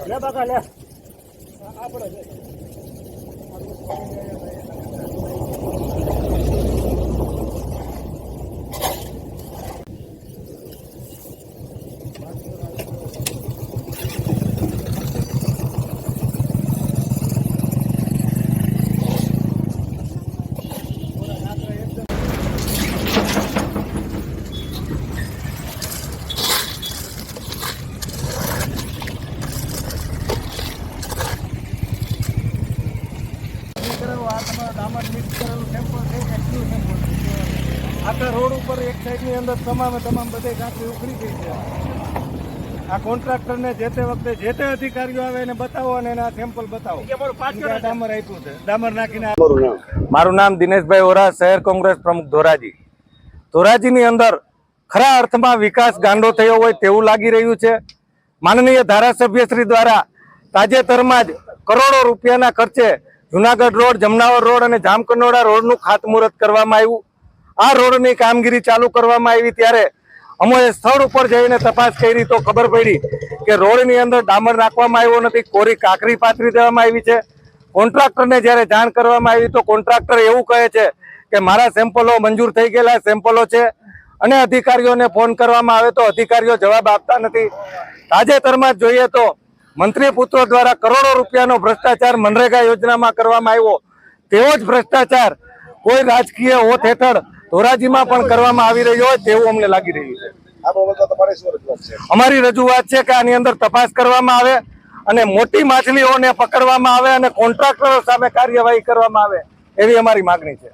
લે બાકા લે આપણે આખા રોડ ઉપર એક સાઈડની અંદર તમામ બધે કાંકરી ઉખડી ગઈ છે. આ કોન્ટ્રાક્ટરને જે તે વખતે જે તે અધિકારીઓ આવે એને બતાવો અને એના સેમ્પલ બતાવો. ડામર આપ્યું છે, ડામર નાખીને. મારું નામ દિનેશભાઈ ઓરા, શહેર કોંગ્રેસ પ્રમુખ ધોરાજી. ધોરાજીની અંદર ખરા અર્થમાં વિકાસ ગાંડો થયો હોય તેવું લાગી રહ્યું છે. માનનીય ધારાસભ્યશ્રી દ્વારા તાજેતરમાં જ કરોડો રૂપિયાના ખર્ચે જુનાગઢ રોડ, જમનાવર રોડ અને જામકંડોળા રોડનું ખાતમુહૂર્ત કરવામાં આવ્યું. આ રોડની કામગીરી ચાલુ કરવામાં આવી ત્યારે અમે સ્થળ ઉપર જઈને તપાસ કરી તો ખબર પડી કે રોડની અંદર ડામર નાખવામાં આવ્યો નથી, કોરી કાંકરી પાથરી દેવામાં આવી છે. કોન્ટ્રાક્ટરને જ્યારે જાણ કરવામાં આવી તો કોન્ટ્રાક્ટર એવું કહે છે કે મારા સેમ્પલો મંજૂર થઈ ગયેલા સેમ્પલો છે અને અધિકારીઓને ફોન કરવામાં આવે તો અધિકારીઓ જવાબ આપતા નથી. તાજેતરમાં જોઈએ તો મંત્રી પુત્રો દ્વારા કરોડો રૂપિયાનો ભ્રષ્ટાચાર મનરેગા યોજનામાં કરવામાં આવ્યો. તેવો જ ભ્રષ્ટાચાર કોઈ રાજકીય હોત હેઠળ ધોરાજીમાં પણ કરવામાં આવી રહ્યો હોય તેવું અમને લાગી રહ્યું છે. અમારી રજૂઆત છે કે આની અંદર તપાસ કરવામાં આવે અને મોટી માછલીઓને પકડવામાં આવે અને કોન્ટ્રાક્ટરો સામે કાર્યવાહી કરવામાં આવે એવી અમારી માંગણી છે.